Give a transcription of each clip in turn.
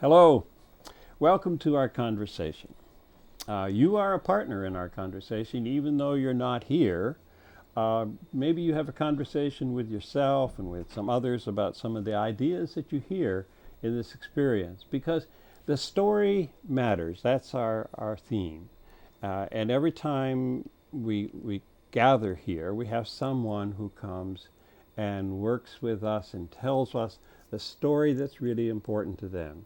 Hello. Welcome to our conversation. You are a partner in our conversation, even though you're not here. Maybe you have a conversation with yourself and with some others about some of the ideas that you hear in this experience, because the story matters. That's our theme. And every time we gather here, we have someone who comes and works with us and tells us the story that's really important to them.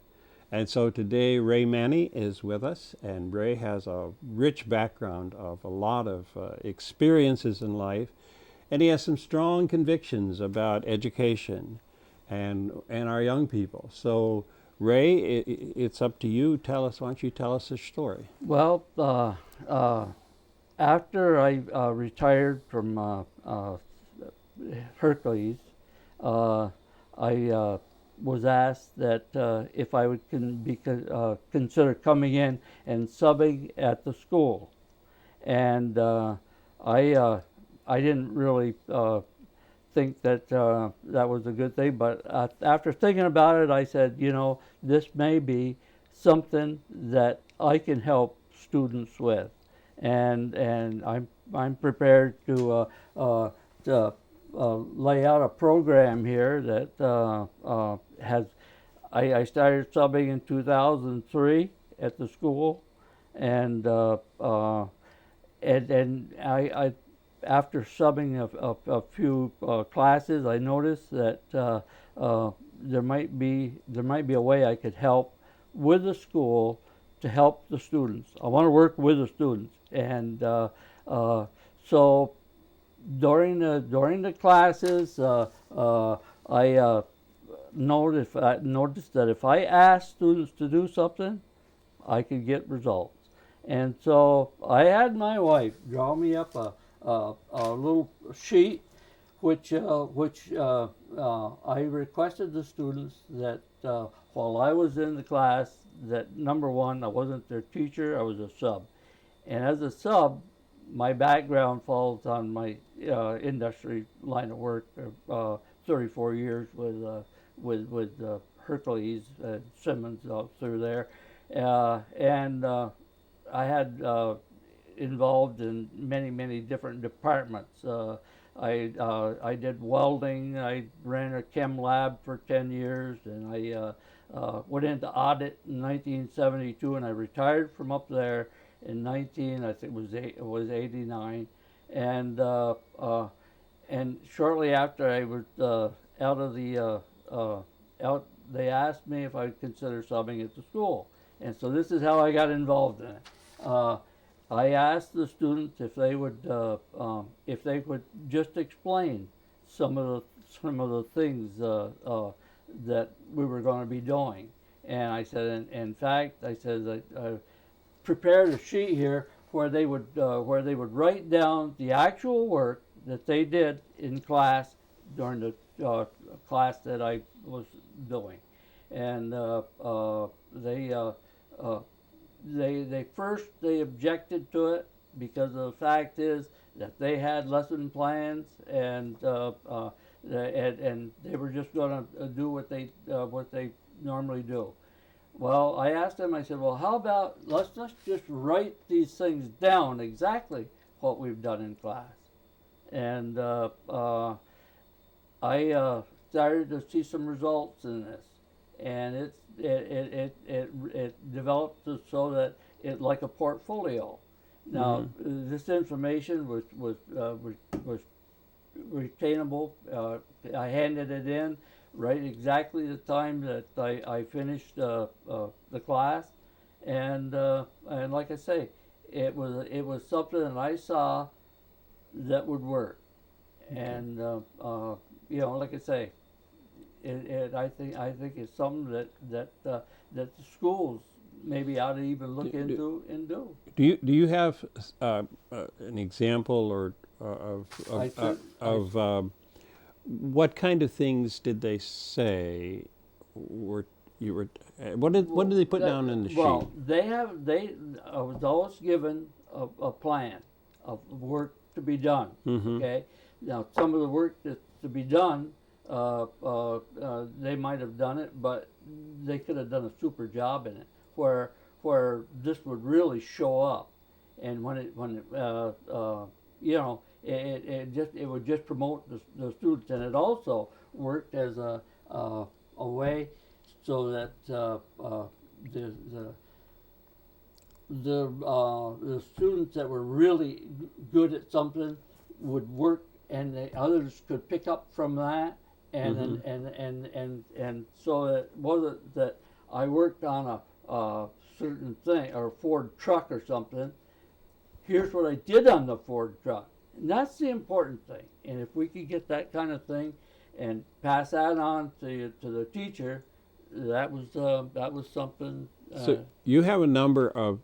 And so today Ray Manny is with us, and Ray has a rich background of a lot of experiences in life, and he has some strong convictions about education and our young people. So Ray, it's up to you. Why don't you tell us the story? Well, after I retired from Hercules, I was asked that if I would consider coming in and subbing at the school, and I didn't really think that that was a good thing. But after thinking about it, I said, this may be something that I can help students with, and I'm prepared to lay out a program here that has. I started subbing in 2003 at the school, and I after subbing a few classes, I noticed that there might be a way I could help with the school to help the students. I want to work with the students, and so during the classes, I noticed that if I asked students to do something, I could get results. And so I had my wife draw me up a little sheet, which I requested the students that while I was in the class, that number one, I wasn't their teacher, I was a sub. And as a sub, my background falls on my industry line of work. 34 years with Hercules Simmons through there, and I had involved in many different departments. I did welding. I ran a chem lab for 10 years, and I went into audit in 1972, and I retired from up there in I think it was 89, and shortly after I was out of the out, they asked me if I'd consider subbing at the school, and so this is how I got involved in it. I asked the students if they would just explain some of the things that we were going to be doing, and I said, in fact, I said I prepared a sheet here where they would write down the actual work that they did in class during the class that I was doing, and they objected to it because the fact is that they had lesson plans, and they were just going to do what they normally do. Well, I asked them, I said, well, how about let's just write these things down exactly what we've done in class. And I started to see some results in this, and it developed so that it like a portfolio. Now, this information was retainable. I handed it in right exactly the time that I finished the class, and like I say, it was something that I saw that would work, and like I say, I think it's something that the schools maybe ought to even look into and do. Do you have an example or of what kind of things did they say were you were what did they put down in the sheet? Well, I was always given a plan of work to be done. Okay, now some of the work that's to be done, they might have done it, but they could have done a super job in it, where this would really show up, and you know, it would just promote the students, and it also worked as a way so that the the students that were really good at something would work, and the others could pick up from that, and and so it wasn't that I worked on a certain thing or a Ford truck or something. Here's what I did on the Ford truck, and that's the important thing. And if we could get that kind of thing and pass that on to the teacher, that was something. So you have a number of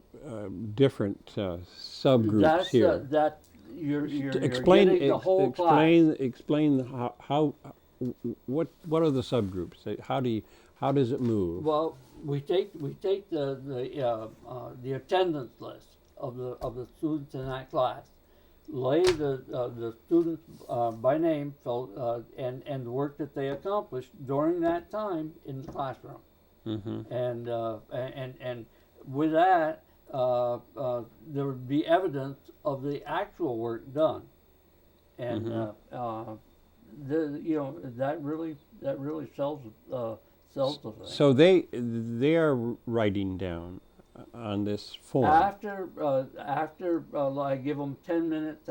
different subgroups That's here. that you're Explain getting the whole class. explain how what are the subgroups? How does it move? Well, we take the attendance list of the students in that class, lay the students by name, and the work that they accomplished during that time in the classroom, and with that there would be evidence of the actual work done, and that really sells the thing. So they are writing down on this form. After I give them 10 minutes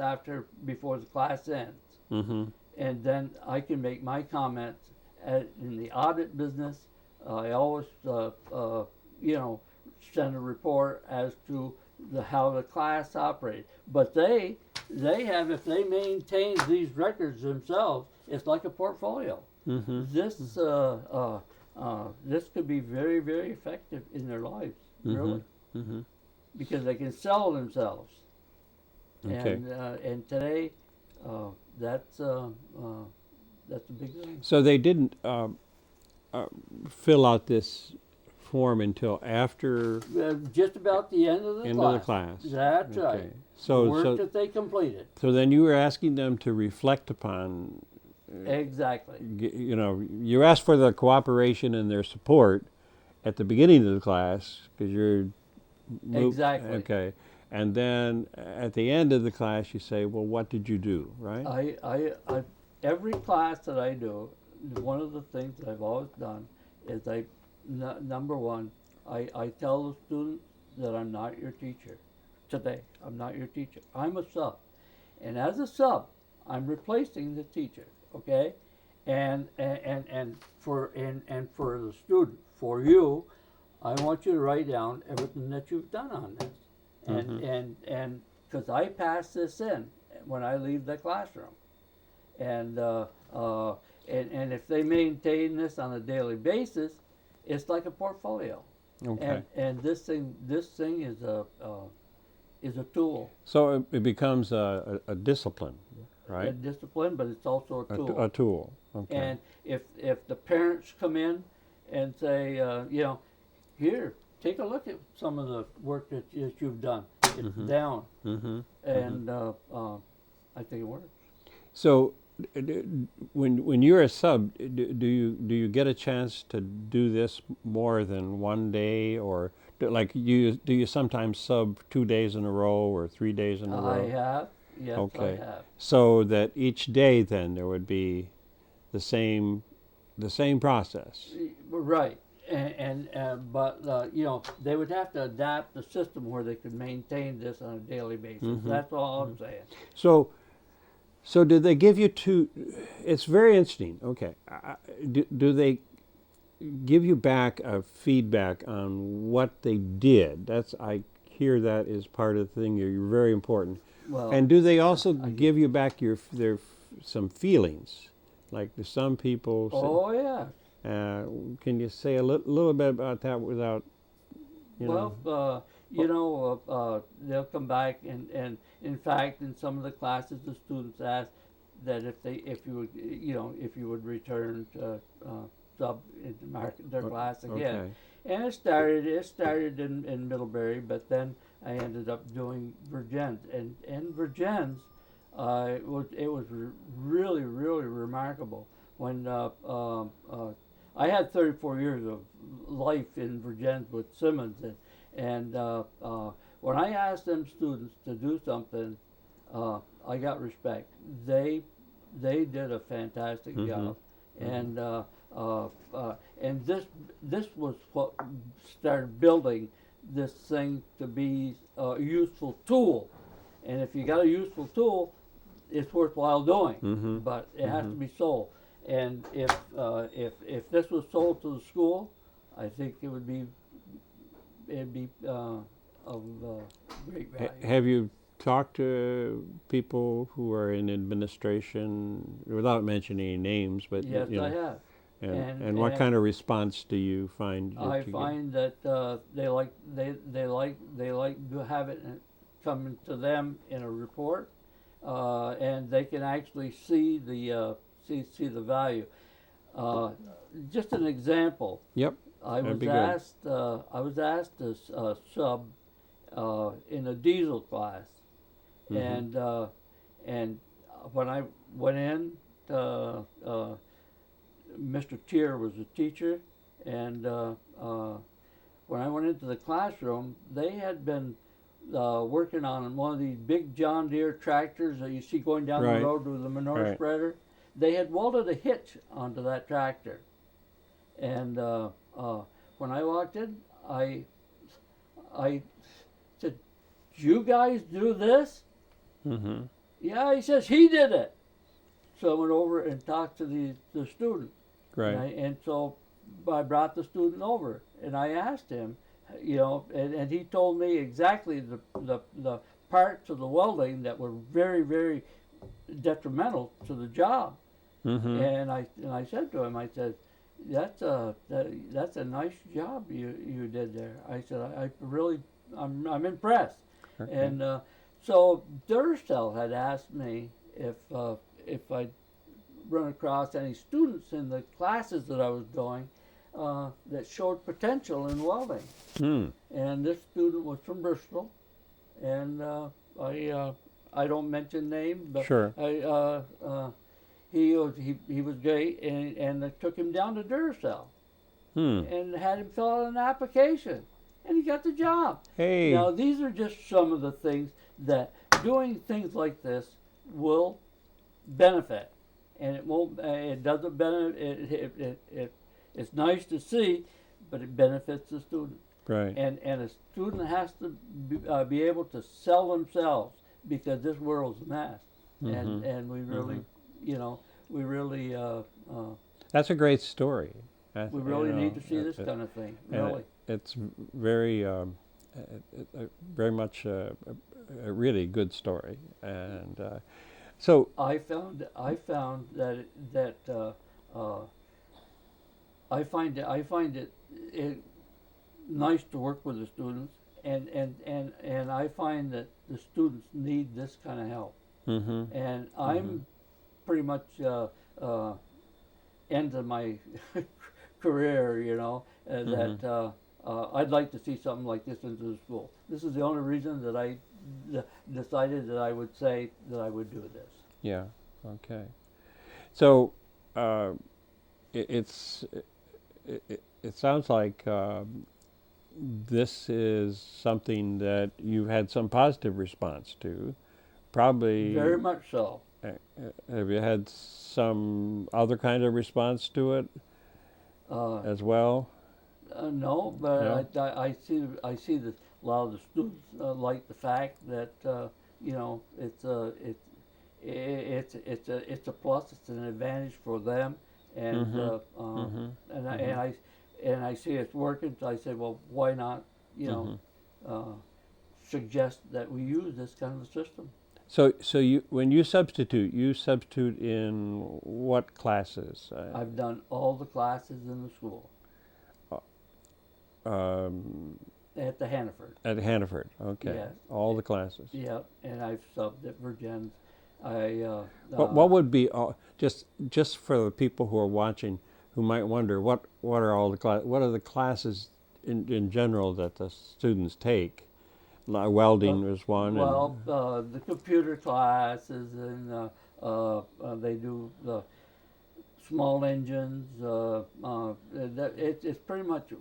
before the class ends, and then I can make my comments. In the audit business, I always send a report as to how the class operated. But they have, if they maintain these records themselves, it's like a portfolio. This this could be very, very effective in their lives, really, because they can sell themselves. Okay. And today, that's a big thing. So they didn't fill out this form until after Just about the end of the class. That's Okay. right. So Work that they completed. so then you were asking them to reflect upon. Exactly. You ask for their cooperation and their support at the beginning of the class because you're Exactly. Okay, and then at the end of the class you say, well, what did you do, right? I every class that I do, one of the things that I've always done is number one, I tell the students that I'm not your teacher today. I'm not your teacher. I'm a sub, and as a sub, I'm replacing the teacher. Okay, and for the student, for you, I want you to write down everything that you've done on this, and because I pass this in when I leave the classroom, and if they maintain this on a daily basis, it's like a portfolio. Okay. And this thing is a tool. So it becomes a discipline, right? A discipline, but it's also a tool. A tool. Okay. And if the parents come in and say, here, take a look at some of the work that you've done. It's down, and I think it works. So when you're a sub, do you get a chance to do this more than one day, or do you sometimes sub 2 days in a row or 3 days in a row? I have. Yes, Okay. I have. So that each day then there would be the same process. Right. But they would have to adapt the system where they could maintain this on a daily basis. That's all I'm saying. So did they give you two? It's very interesting. Okay, do they give you back a feedback on what they did? I hear that is part of the thing. You're very important. Well, And do they also give you back some feelings? Like do some people say, oh yeah. can you say a little bit about that without, they'll come back and in fact in some of the classes the students ask that if you would return to sub into their class again. Okay. And it started in Middlebury, but then I ended up doing Virgins, and Virgins, it was really, really remarkable when I had 34 years of life in Virginia with Simmons, and when I asked them students to do something, I got respect. They did a fantastic job, and this was what started building this thing to be a useful tool. And if you got a useful tool, it's worthwhile doing. But it has to be sold. And if this was sold to the school, I think it'd be of great value. Have you talked to people who are in administration, without mentioning any names, but Yes, you know, I have. and what kind of response do you find? I find that they like to have it come to them in a report, and they can actually see the see the value. Just an example. Yep. I That'd was be good. asked to sub in a diesel class, and when I went in, Mr. Tier was a teacher, and when I went into the classroom, they had been working on one of these big John Deere tractors that you see going down Right. the road with the manure Right. spreader. They had welded a hitch onto that tractor, and when I walked in, I said, "You guys do this?" Mm-hmm. Yeah, he says he did it. So I went over and talked to the student. Right. And so I brought the student over, and I asked him, you know, and he told me exactly the parts of the welding that were very, very detrimental to the job. Mm-hmm. And I said to him, I said, that's a nice job you did there. I said, I'm impressed. Okay. And so Duracell had asked me if I'd run across any students in the classes that I was doing that showed potential in welding. And this student was from Bristol, and I don't mention names, but Sure. he was great, and I took him down to Duracell and had him fill out an application, and he got the job. Hey. Now these are just some of the things that doing things like this will benefit, and it won't. It doesn't benefit. It's nice to see, but it benefits the student. Right. And a student has to be able to sell themselves, because this world's a mess, and we really, you know, we really That's a great story. we really need to see this kind of thing. Really. It's very, very much a really good story, and so I found that I find it nice to work with the students, and I find that the students need this kind of help. And I'm pretty much end of my career, you know, that I'd like to see something like this into the school. This is the only reason that I decided that I would say that I would do this. Yeah. Okay. So it sounds like this is something that you've had some positive response to. Probably. Very much so. Have you had some other kind of response to it as well? No, but I see that a lot of the students like the fact that you know it's a plus. It's an advantage for them, and and I see it's working. So I say, well, why not? You know, suggest that we use this kind of a system. So you, when you substitute in what classes? I've done all the classes in the school. At the Hannaford. At Hannaford, okay. Yes. All the classes. Yeah, and I've subbed at Virgins. What would be just for the people who are watching, who might wonder what are all the what are the classes in general that the students take? Welding was one. Well, the computer classes, and they do small engines. It's pretty much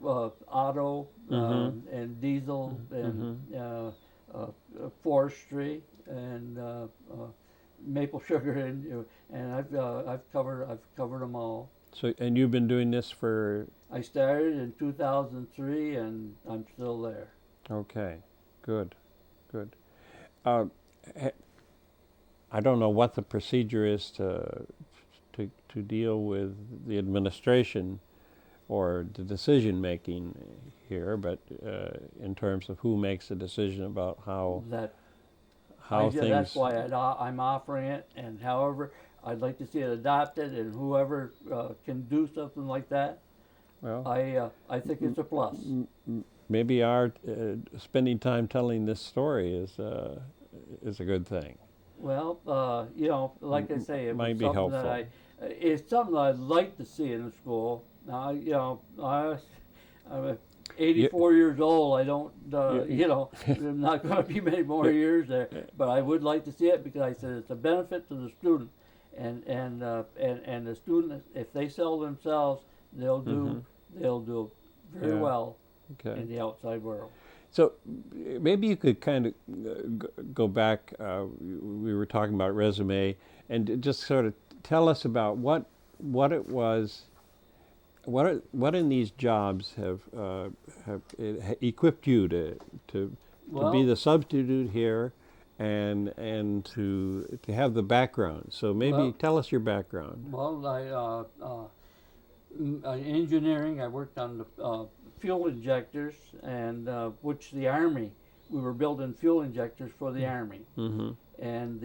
auto and diesel and forestry and maple sugar and I've covered them all. So, and you've been doing this for, I started in 2003 and I'm still there. okay, good, good. Uh, ha- I don't know what the procedure is to deal with the administration or the decision making here, but in terms of who makes the decision about how things. That's why I'm offering it, and however I'd like to see it adopted, and whoever can do something like that, Well, I think it's a plus. maybe our spending time telling this story is a good thing. Well, like I say, it Might was be something helpful. it's something I'd like to see in the school. Now, I'm 84 years old. I don't, I'm not going to be many more years there. But I would like to see it because I said it's a benefit to the student, and the student, if they sell themselves, they'll do very Yeah. well Okay. in the outside world. So maybe you could kind of go back. We were talking about resume, and just sort of tell us about what it was. What in these jobs have equipped you to be the substitute here, and to have the background. So maybe tell us your background. Well, engineering. I worked on the fuel injectors, and which the Army. We were building fuel injectors for the Army, Mm-hmm. and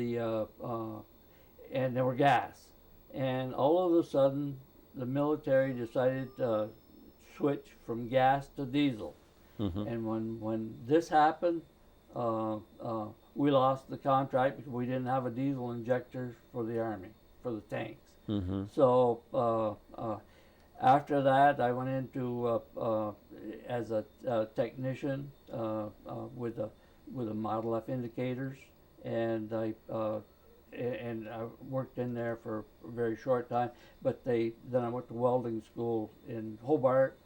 and they were gas. And all of a sudden, the military decided to switch from gas to diesel. Mm-hmm. And when this happened, we lost the contract because we didn't have a diesel injector for the Army, for the tanks. Mm-hmm. So after that, I went into as a technician with a Model F indicators, and I worked in there for a very short time. But then I went to welding school in Hobart,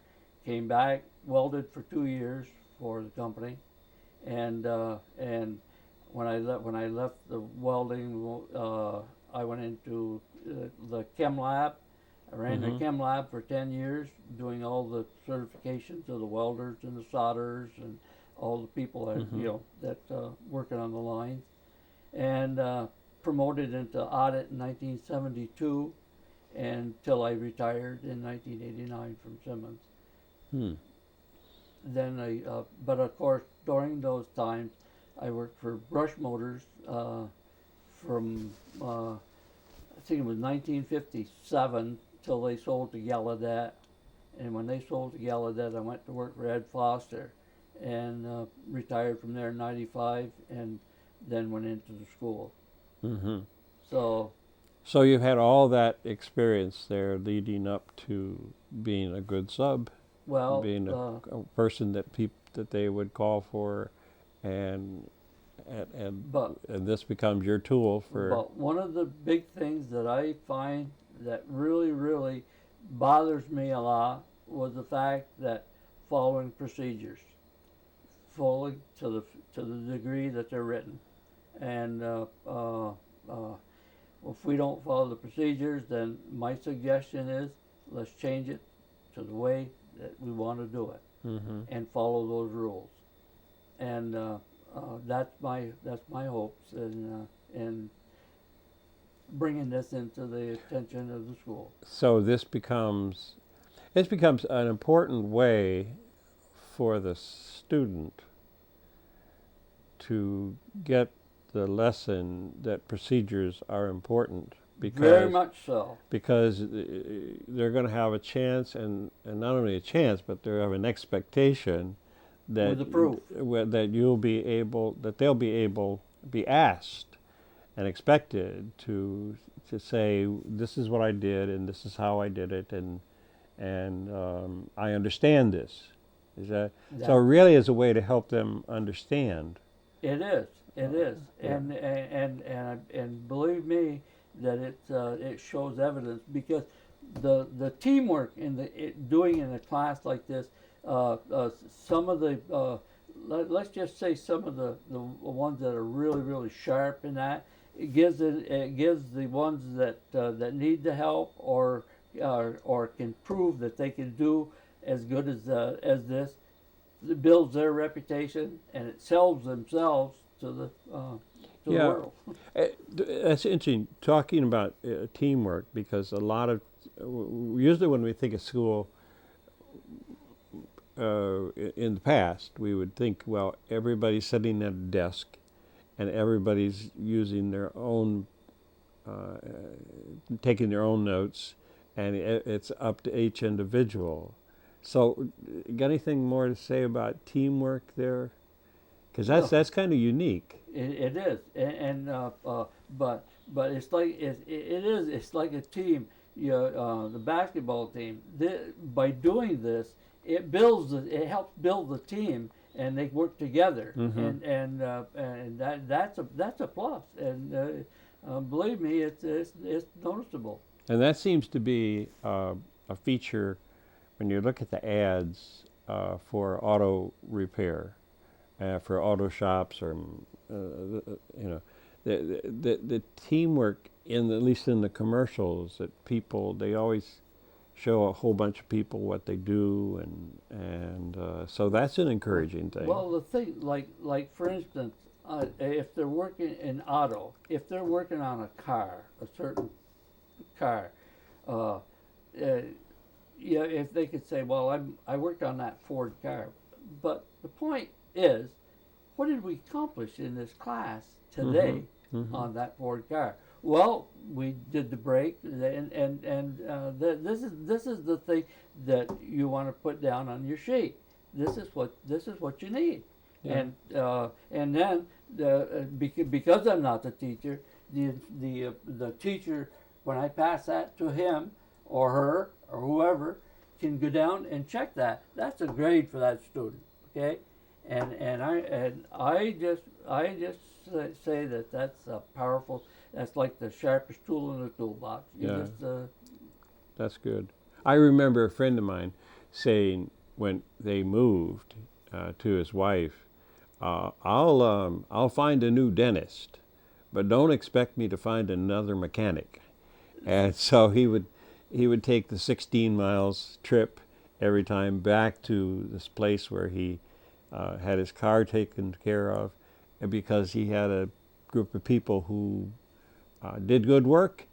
came back, welded for 2 years for the company, and when I left the welding, I went into the chem lab. I ran the chem lab for 10 years, doing all the certifications of the welders and the solderers and all the people that working on the lines, and promoted into audit in 1972, until I retired in 1989 from Simmons. Hmm. Then but of course, during those times, I worked for Brush Motors from I think it was 1957 till they sold to Gallaudet. And when they sold to Gallaudet, I went to work for Ed Foster, and retired from there in '95, and then went into the school. Mm-hmm. So you've had all that experience there leading up to being a good sub, being a person that that they would call for, and this becomes your tool for. But one of the big things that I find that really, really bothers me a lot was the fact that following procedures, fully to the degree that they're written, and if we don't follow the procedures, then my suggestion is let's change it to the way that we want to do it, and follow those rules. And that's my hopes in bringing this into the attention of the school. So this becomes an important way for the student to get the lesson that procedures are important, Very much so. because they're going to have a chance, and not only a chance, but they have an expectation that With the proof. that they'll be asked and expected to say, this is what I did and this is how I did it, and I understand this. So it really is a way to help them understand. It is. It is. And believe me that it shows evidence, because the teamwork in doing in a class like this, some of the let's just say some of the ones that are really sharp in that, it gives the ones that need the help or can prove that they can do as good as this. It builds their reputation and it sells themselves to the Yeah. world. That's interesting, talking about teamwork, because a lot of, usually when we think of school, in the past, we would think, well, everybody's sitting at a desk and everybody's using their own, taking their own notes, and it's up to each individual. So, got anything more to say about teamwork there? Because that's kind of unique. It is, but it's like it's like a team. The basketball team. By doing this, it helps build the team, and they work together, Mm-hmm. and that's a plus. And believe me, it's noticeable. And that seems to be a feature when you look at the ads for auto repair, for auto shops, or the teamwork in, at least in the commercials, that people, they always show a whole bunch of people what they do, and so that's an encouraging thing. Well, the thing, like for instance, if they're working in auto, if they're working on a car, a certain car, if they could say, well, I worked on that Ford car, but the point is, what did we accomplish in this class today on that Ford car? Well, we did the brake, and this is the thing that you want to put down on your sheet. This is what you need. Yeah. And then because I'm not the teacher, the teacher, when I pass that to him or her or whoever, can go down and check that. That's a grade for that student. Okay, and I just say that's a powerful. That's like the sharpest tool in the toolbox. Yeah. That's good. I remember a friend of mine saying when they moved to his wife, I'll find a new dentist, but don't expect me to find another mechanic. And so he would take the 16 miles trip every time back to this place where he had his car taken care of, and because he had a group of people who did good work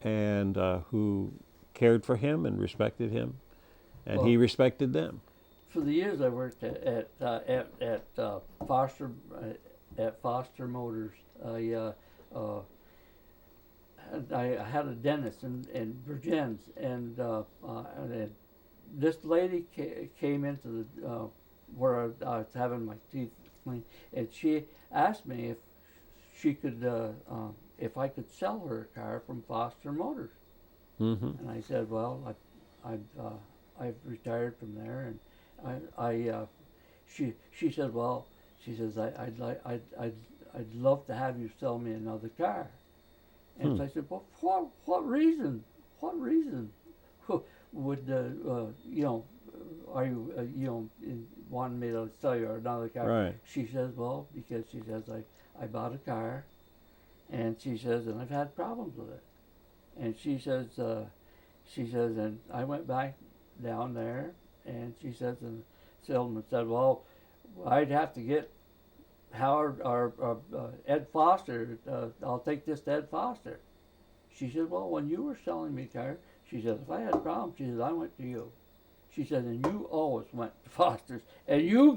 and who cared for him and respected him, and he respected them. For the years I worked at Foster Motors, I had a dentist in Virgins, and this lady came into the where I was having my teeth cleaned, and she asked me if she could if I could sell her a car from Foster Motors. Mm-hmm. And I said, well, I've retired from there, and she said, well, she says I'd love to have you sell me another car. And so I said, well, what reason? What reason would are you wanting me to sell you another car? Right. She says, well, because she says I bought a car, and she says, and I've had problems with it. And she says, and I went back down there, and she says, and the salesman said, well, I'd have to get Howard or Ed Foster. I'll take this to Ed Foster. She said, well, when you were selling me cars, she said, if I had problems, she said, I went to you. She said, and you always went to Foster's, and you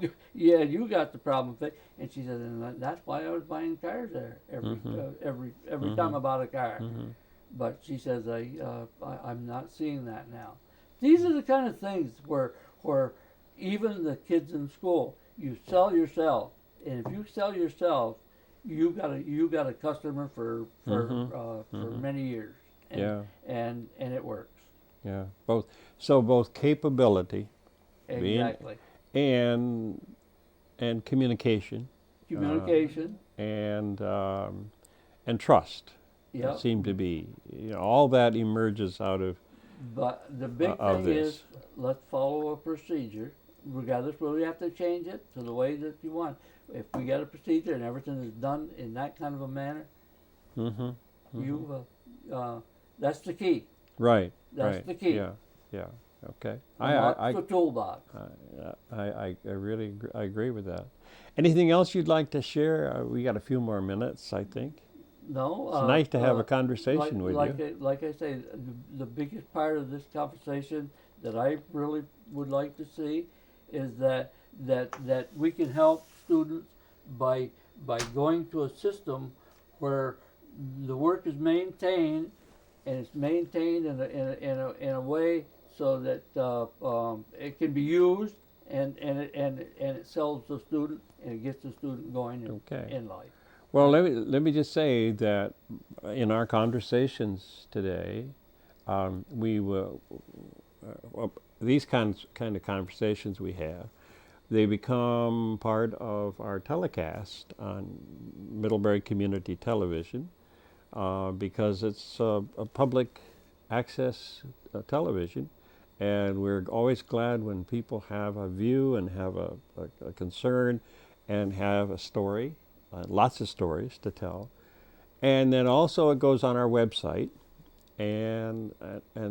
got the problem fixed. And she said, and that's why I was buying cars there every time I bought a car. But she says, I'm not seeing that now. These are the kind of things where even the kids in school, you sell yourself, and if you sell yourself, you got a customer for many years. And it works. Yeah, both capability, Exactly. and communication, and trust. Yeah. Seem to be, all that emerges out of But the big of thing this. is, let's follow a procedure, regardless whether we have to change it to the way that you want. If we got a procedure and everything is done in that kind of a manner, Mm-hmm. that's the key. Right. That's Right. the key. Yeah. Yeah. Okay. Not the toolbox. I really I agree with that. Anything else you'd like to share? We got a few more minutes, I think. No. It's nice to have a conversation with like you. like I say, the biggest part of this conversation that I really would like to see is that we can help students by going to a system where the work is maintained, and it's maintained in a way so that it can be used, and it sells the student, and it gets the student going Okay. in life. Well, let me just say that in our conversations today, we will these kind of conversations we have, they become part of our telecast on Middlebury Community Television because it's a public access television, and we're always glad when people have a view and have a concern and have a story, lots of stories to tell. And then also it goes on our website, and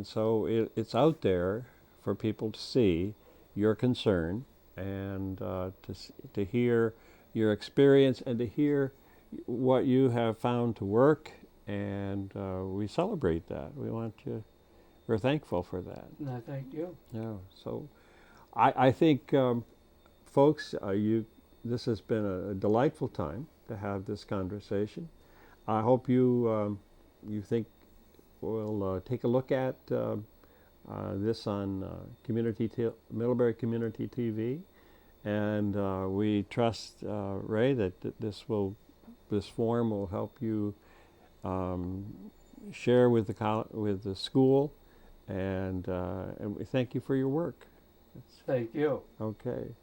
so it's out there for people to see your concern, and to hear your experience, and to hear what you have found to work, and we celebrate that. We're thankful for that. No, thank you. Yeah. So I think folks, this has been a delightful time to have this conversation. I hope you think we'll take a look at this on Middlebury Community TV, and we trust, Ray, that this forum will help you share with the school, and we thank you for your work. Thank you. Okay.